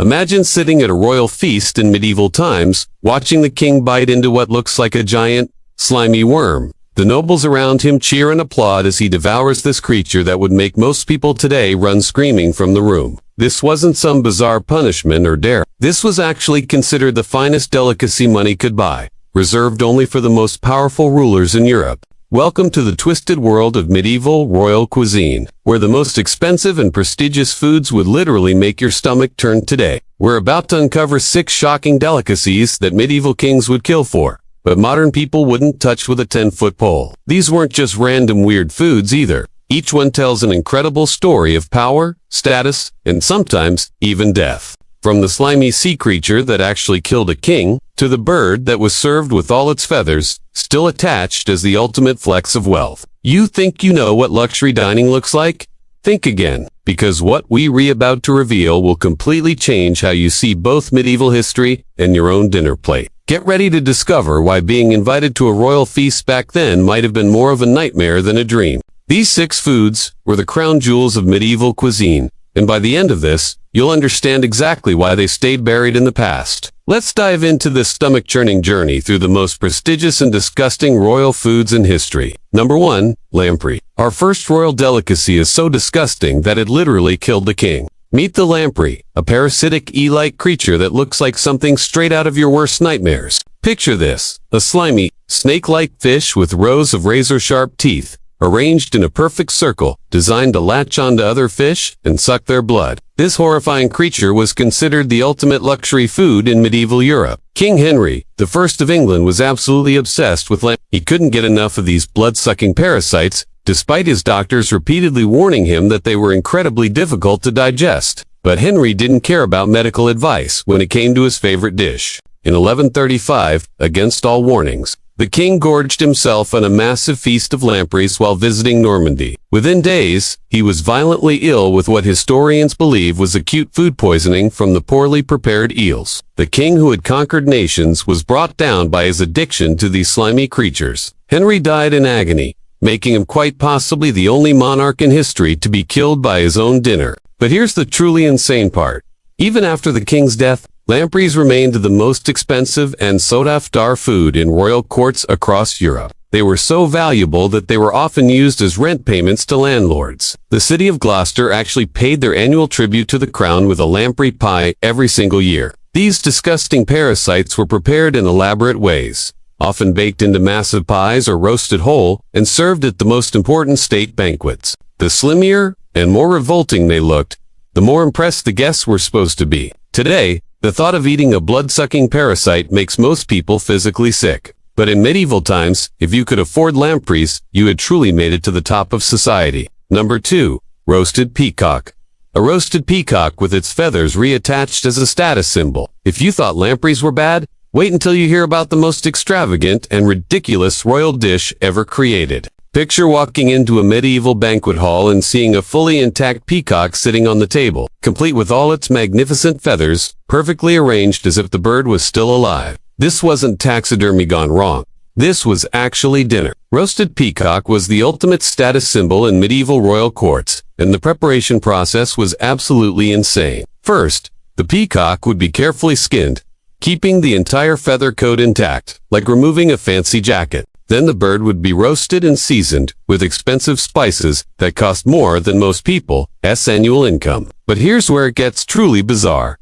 Imagine sitting at a royal feast in medieval times, watching the king bite into what looks like a giant, slimy worm. The nobles around him cheer and applaud as he devours this creature that would make most people today run screaming from the room. This wasn't some bizarre punishment or dare. This was actually considered the finest delicacy money could buy, reserved only for the most powerful rulers in Europe. Welcome to the twisted world of medieval royal cuisine, where the most expensive and prestigious foods would literally make your stomach turn today. We're about to uncover 6 shocking delicacies that medieval kings would kill for, but modern people wouldn't touch with a 10-foot pole. These weren't just random weird foods either. Each one tells an incredible story of power, status, and sometimes even death. From the slimy sea creature that actually killed a king, to the bird that was served with all its feathers, still attached as the ultimate flex of wealth. You think you know what luxury dining looks like? Think again, because what we're about to reveal will completely change how you see both medieval history and your own dinner plate. Get ready to discover why being invited to a royal feast back then might have been more of a nightmare than a dream. These 6 foods were the crown jewels of medieval cuisine, and by the end of this, you'll understand exactly why they stayed buried in the past. Let's dive into this stomach-churning journey through the most prestigious and disgusting royal foods in history. Number 1. Lamprey. Our first royal delicacy is so disgusting that it literally killed the king. Meet the lamprey, a parasitic eel-like creature that looks like something straight out of your worst nightmares. Picture this, a slimy, snake-like fish with rows of razor-sharp teeth, arranged in a perfect circle, designed to latch onto other fish and suck their blood. This horrifying creature was considered the ultimate luxury food in medieval Europe. King Henry, the First of England, was absolutely obsessed with lamprey. He couldn't get enough of these blood-sucking parasites, despite his doctors repeatedly warning him that they were incredibly difficult to digest. But Henry didn't care about medical advice when it came to his favorite dish. In 1135, against all warnings, the king gorged himself on a massive feast of lampreys while visiting Normandy. Within days, he was violently ill with what historians believe was acute food poisoning from the poorly prepared eels. The king who had conquered nations was brought down by his addiction to these slimy creatures. Henry died in agony, making him quite possibly the only monarch in history to be killed by his own dinner. But here's the truly insane part. Even after the king's death, lampreys remained the most expensive and sought-after food in royal courts across Europe. They were so valuable that they were often used as rent payments to landlords. The city of Gloucester actually paid their annual tribute to the crown with a lamprey pie every single year. These disgusting parasites were prepared in elaborate ways, often baked into massive pies or roasted whole, and served at the most important state banquets. The slimmer and more revolting they looked, the more impressed the guests were supposed to be. Today, the thought of eating a blood-sucking parasite makes most people physically sick. But in medieval times, if you could afford lampreys, you had truly made it to the top of society. Number 2. Roasted peacock. A roasted peacock with its feathers reattached as a status symbol. If you thought lampreys were bad, wait until you hear about the most extravagant and ridiculous royal dish ever created. Picture walking into a medieval banquet hall and seeing a fully intact peacock sitting on the table, complete with all its magnificent feathers, perfectly arranged as if the bird was still alive. This wasn't taxidermy gone wrong. This was actually dinner. Roasted peacock was the ultimate status symbol in medieval royal courts, and the preparation process was absolutely insane. First, the peacock would be carefully skinned, keeping the entire feather coat intact, like removing a fancy jacket. Then the bird would be roasted and seasoned with expensive spices that cost more than most people's annual income. But here's where it gets truly bizarre.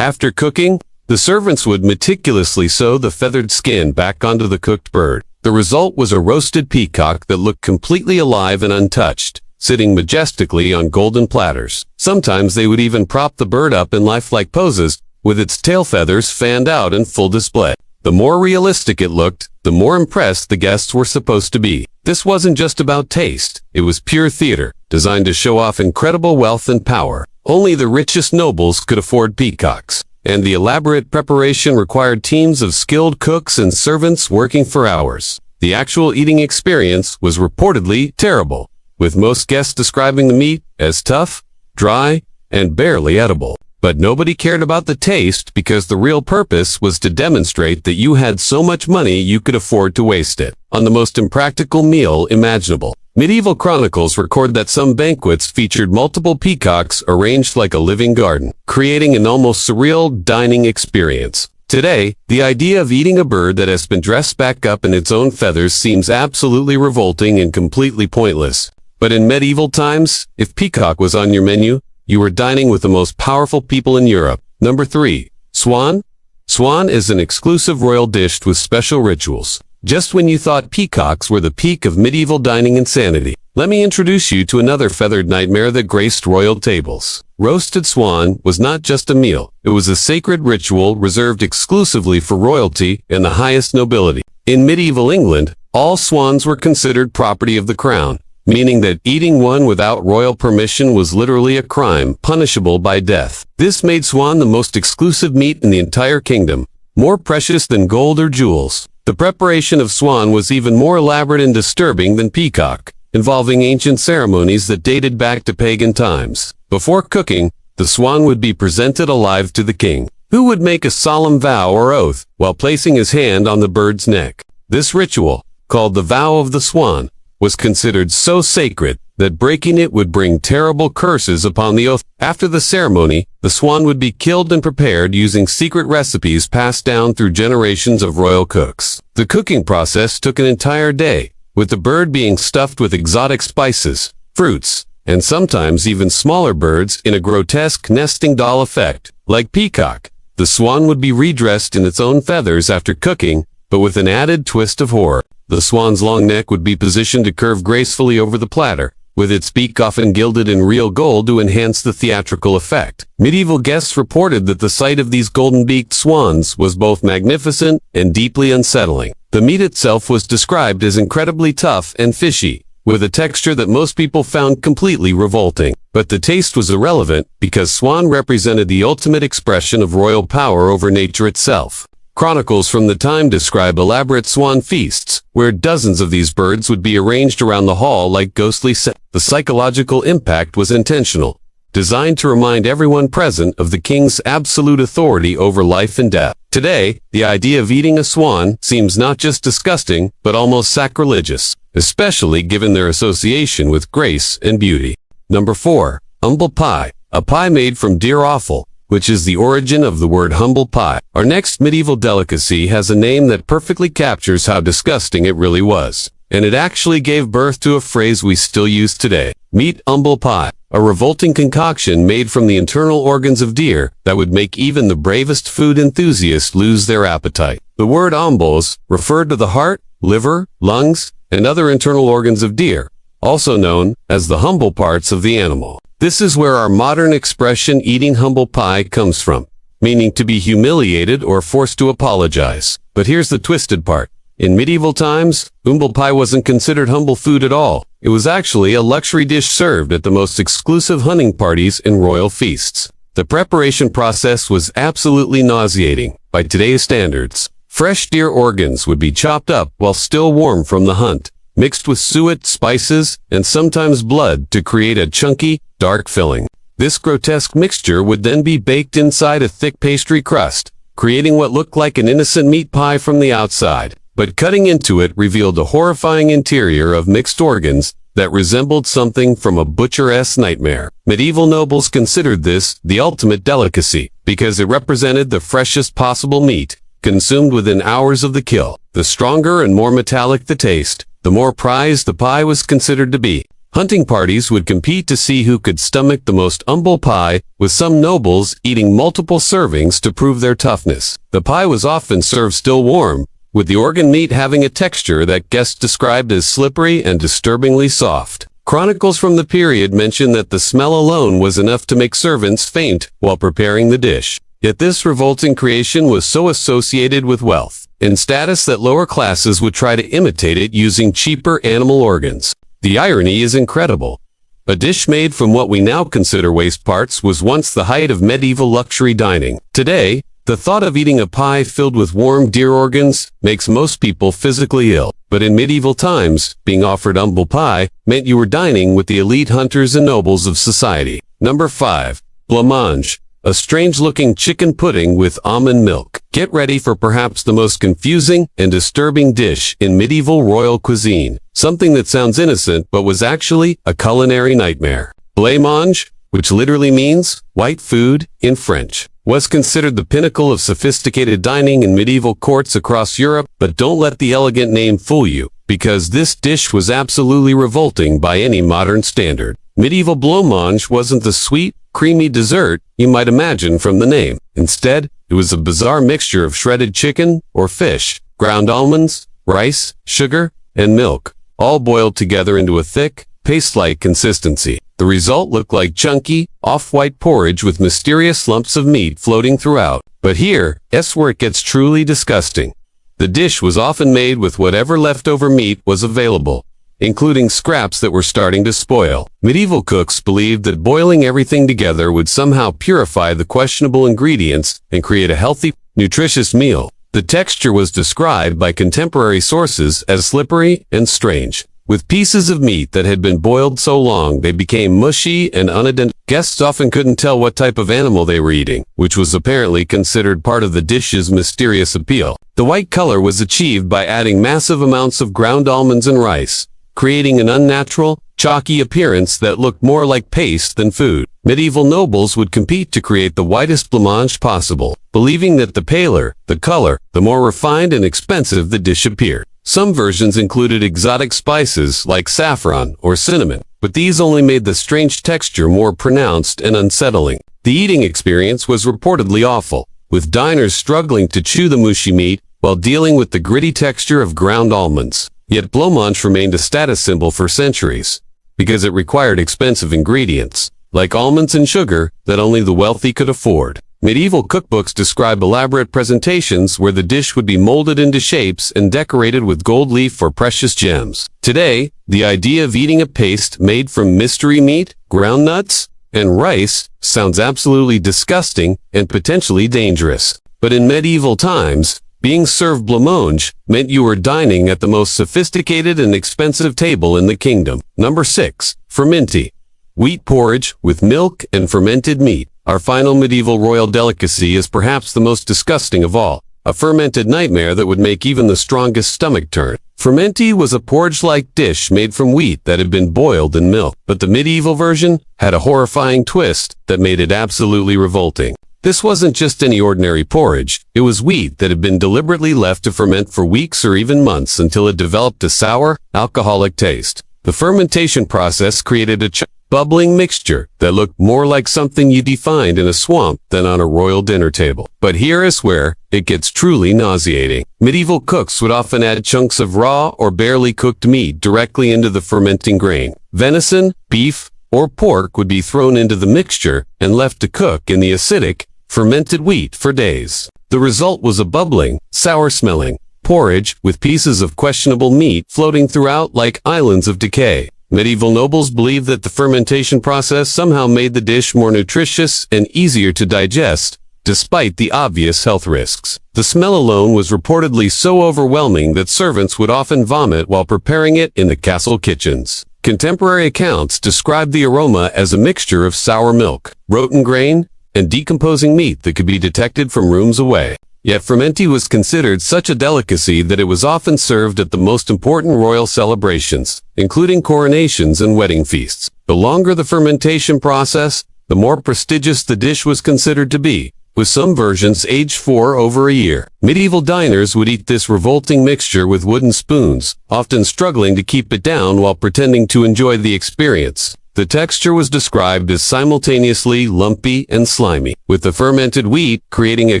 After cooking, the servants would meticulously sew the feathered skin back onto the cooked bird. The result was a roasted peacock that looked completely alive and untouched, sitting majestically on golden platters. Sometimes they would even prop the bird up in lifelike poses, with its tail feathers fanned out in full display. The more realistic it looked, the more impressed the guests were supposed to be. This wasn't just about taste, it was pure theater, designed to show off incredible wealth and power. Only the richest nobles could afford peacocks, and the elaborate preparation required teams of skilled cooks and servants working for hours. The actual eating experience was reportedly terrible, with most guests describing the meat as tough, dry, and barely edible. But nobody cared about the taste because the real purpose was to demonstrate that you had so much money you could afford to waste it on the most impractical meal imaginable. Medieval chronicles record that some banquets featured multiple peacocks arranged like a living garden, creating an almost surreal dining experience. Today, the idea of eating a bird that has been dressed back up in its own feathers seems absolutely revolting and completely pointless. But in medieval times, if peacock was on your menu, you were dining with the most powerful people in Europe. Number 3. Swan. Swan is an exclusive royal dish with special rituals. Just when you thought peacocks were the peak of medieval dining insanity, let me introduce you to another feathered nightmare that graced royal tables. Roasted swan was not just a meal, it was a sacred ritual reserved exclusively for royalty and the highest nobility. In medieval England, all swans were considered property of the crown, meaning that eating one without royal permission was literally a crime, punishable by death. This made swan the most exclusive meat in the entire kingdom, more precious than gold or jewels. The preparation of swan was even more elaborate and disturbing than peacock, involving ancient ceremonies that dated back to pagan times. Before cooking, the swan would be presented alive to the king, who would make a solemn vow or oath while placing his hand on the bird's neck. This ritual, called the vow of the swan, was considered so sacred that breaking it would bring terrible curses upon the oath. After the ceremony, the swan would be killed and prepared using secret recipes passed down through generations of royal cooks. The cooking process took an entire day, with the bird being stuffed with exotic spices, fruits, and sometimes even smaller birds in a grotesque nesting doll effect. Like peacock, the swan would be redressed in its own feathers after cooking, but with an added twist of horror. The swan's long neck would be positioned to curve gracefully over the platter, with its beak often gilded in real gold to enhance the theatrical effect. Medieval guests reported that the sight of these golden-beaked swans was both magnificent and deeply unsettling. The meat itself was described as incredibly tough and fishy, with a texture that most people found completely revolting. But the taste was irrelevant because swan represented the ultimate expression of royal power over nature itself. Chronicles from the time describe elaborate swan feasts, where dozens of these birds would be arranged around the hall like ghostly sets. The psychological impact was intentional, designed to remind everyone present of the king's absolute authority over life and death. Today, the idea of eating a swan seems not just disgusting, but almost sacrilegious, especially given their association with grace and beauty. Number 4. Humble pie. A pie made from deer offal, which is the origin of the word humble pie. Our next medieval delicacy has a name that perfectly captures how disgusting it really was. And it actually gave birth to a phrase we still use today. Meat humble pie, a revolting concoction made from the internal organs of deer that would make even the bravest food enthusiast lose their appetite. The word humbles referred to the heart, liver, lungs, and other internal organs of deer, also known as the humble parts of the animal. This is where our modern expression eating humble pie comes from, meaning to be humiliated or forced to apologize. But here's the twisted part. In medieval times, humble pie wasn't considered humble food at all. It was actually a luxury dish served at the most exclusive hunting parties and royal feasts. The preparation process was absolutely nauseating by today's standards. Fresh deer organs would be chopped up while still warm from the hunt, mixed with suet, spices, and sometimes blood to create a chunky, dark filling. This grotesque mixture would then be baked inside a thick pastry crust, creating what looked like an innocent meat pie from the outside. But cutting into it revealed a horrifying interior of mixed organs that resembled something from a butcher's nightmare. Medieval nobles considered this the ultimate delicacy because it represented the freshest possible meat, consumed within hours of the kill. The stronger and more metallic the taste, the more prized the pie was considered to be. Hunting parties would compete to see who could stomach the most humble pie, with some nobles eating multiple servings to prove their toughness. The pie was often served still warm, with the organ meat having a texture that guests described as slippery and disturbingly soft. Chronicles from the period mention that the smell alone was enough to make servants faint while preparing the dish. Yet this revolting creation was so associated with wealth and status that lower classes would try to imitate it using cheaper animal organs. The irony is incredible. A dish made from what we now consider waste parts was once the height of medieval luxury dining. Today, the thought of eating a pie filled with warm deer organs makes most people physically ill. But in medieval times, being offered humble pie meant you were dining with the elite hunters and nobles of society. Number 5. Blancmange. a strange-looking chicken pudding with almond milk. Get ready for perhaps the most confusing and disturbing dish in medieval royal cuisine. Something that sounds innocent but was actually a culinary nightmare. Blancmange, which literally means white food in French, was considered the pinnacle of sophisticated dining in medieval courts across Europe, but don't let the elegant name fool you, because this dish was absolutely revolting by any modern standard. Medieval blancmange wasn't the sweet, creamy dessert you might imagine from the name. Instead, it was a bizarre mixture of shredded chicken or fish, ground almonds, rice, sugar, and milk, all boiled together into a thick, paste-like consistency. The result looked like chunky, off-white porridge with mysterious lumps of meat floating throughout. But here's where it gets truly disgusting. The dish was often made with whatever leftover meat was available, including scraps that were starting to spoil. Medieval cooks believed that boiling everything together would somehow purify the questionable ingredients and create a healthy, nutritious meal. The texture was described by contemporary sources as slippery and strange, with pieces of meat that had been boiled so long they became mushy and unidentifiable. Guests often couldn't tell what type of animal they were eating, which was apparently considered part of the dish's mysterious appeal. The white color was achieved by adding massive amounts of ground almonds and rice, creating an unnatural, chalky appearance that looked more like paste than food. Medieval nobles would compete to create the whitest blancmange possible, believing that the paler the color, the more refined and expensive the dish appeared. Some versions included exotic spices like saffron or cinnamon, but these only made the strange texture more pronounced and unsettling. The eating experience was reportedly awful, with diners struggling to chew the mushy meat while dealing with the gritty texture of ground almonds. Yet blancmange remained a status symbol for centuries, because it required expensive ingredients, like almonds and sugar, that only the wealthy could afford. Medieval cookbooks describe elaborate presentations where the dish would be molded into shapes and decorated with gold leaf or precious gems. Today, the idea of eating a paste made from mystery meat, ground nuts, and rice sounds absolutely disgusting and potentially dangerous. But in medieval times, being served blancmange meant you were dining at the most sophisticated and expensive table in the kingdom. Number 6. Furmenty. Wheat porridge with milk and fermented meat. Our final medieval royal delicacy is perhaps the most disgusting of all, a fermented nightmare that would make even the strongest stomach turn. Furmenty was a porridge-like dish made from wheat that had been boiled in milk, but the medieval version had a horrifying twist that made it absolutely revolting. This wasn't just any ordinary porridge, it was wheat that had been deliberately left to ferment for weeks or even months until it developed a sour, alcoholic taste. The fermentation process created a bubbling mixture that looked more like something you'd find in a swamp than on a royal dinner table. But here is where it gets truly nauseating. Medieval cooks would often add chunks of raw or barely cooked meat directly into the fermenting grain. Venison, beef, or pork would be thrown into the mixture and left to cook in the acidic, fermented wheat for days. The result was a bubbling, sour-smelling porridge with pieces of questionable meat floating throughout like islands of decay. Medieval nobles believed that the fermentation process somehow made the dish more nutritious and easier to digest, despite the obvious health risks. The smell alone was reportedly so overwhelming that servants would often vomit while preparing it in the castle kitchens. Contemporary accounts describe the aroma as a mixture of sour milk, rotten grain, and decomposing meat that could be detected from rooms away. Yet furmenty was considered such a delicacy that it was often served at the most important royal celebrations, including coronations and wedding feasts. The longer the fermentation process, the more prestigious the dish was considered to be, with some versions aged for over a year. Medieval diners would eat this revolting mixture with wooden spoons, often struggling to keep it down while pretending to enjoy the experience. The texture was described as simultaneously lumpy and slimy, with the fermented wheat creating a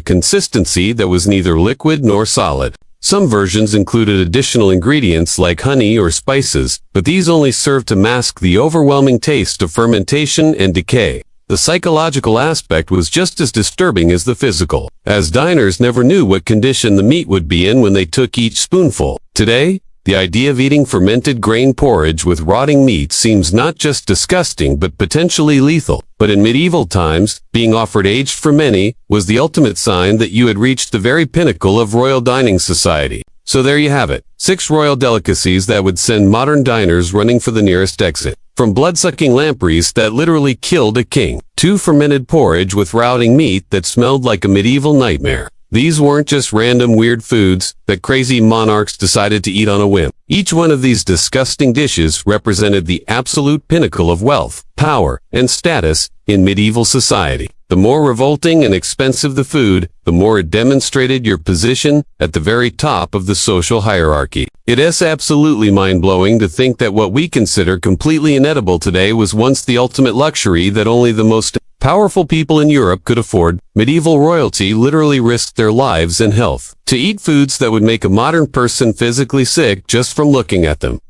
consistency that was neither liquid nor solid. Some versions included additional ingredients like honey or spices, but these only served to mask the overwhelming taste of fermentation and decay. The psychological aspect was just as disturbing as the physical, as diners never knew what condition the meat would be in when they took each spoonful. Today, the idea of eating fermented grain porridge with rotting meat seems not just disgusting but potentially lethal. But in medieval times, being offered aged furmenty was the ultimate sign that you had reached the very pinnacle of royal dining society. So there you have it, 6 royal delicacies that would send modern diners running for the nearest exit. From blood-sucking lampreys that literally killed a king, to fermented porridge with rotting meat that smelled like a medieval nightmare. These weren't just random weird foods that crazy monarchs decided to eat on a whim. Each one of these disgusting dishes represented the absolute pinnacle of wealth, power, and status in medieval society. The more revolting and expensive the food, the more it demonstrated your position at the very top of the social hierarchy. It is absolutely mind-blowing to think that what we consider completely inedible today was once the ultimate luxury that only the most powerful people in Europe could afford. Medieval royalty literally risked their lives and health to eat foods that would make a modern person physically sick just from looking at them.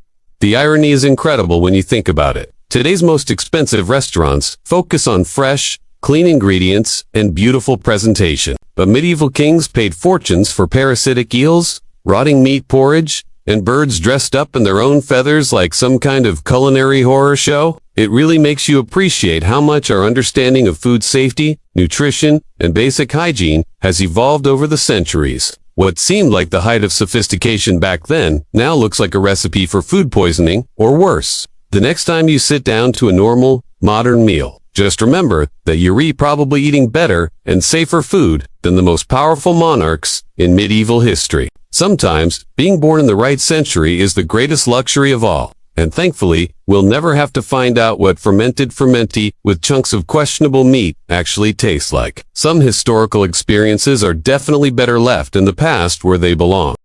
The irony is incredible when you think about it. Today's most expensive restaurants focus on fresh, clean ingredients, and beautiful presentation. But medieval kings paid fortunes for parasitic eels, rotting meat porridge, and birds dressed up in their own feathers like some kind of culinary horror show. It really makes you appreciate how much our understanding of food safety, nutrition, and basic hygiene has evolved over the centuries. What seemed like the height of sophistication back then now looks like a recipe for food poisoning, or worse. The next time you sit down to a normal, modern meal, just remember that you're probably eating better and safer food than the most powerful monarchs in medieval history. Sometimes, being born in the right century is the greatest luxury of all, and thankfully, we'll never have to find out what fermented fermenti with chunks of questionable meat actually tastes like. Some historical experiences are definitely better left in the past where they belong.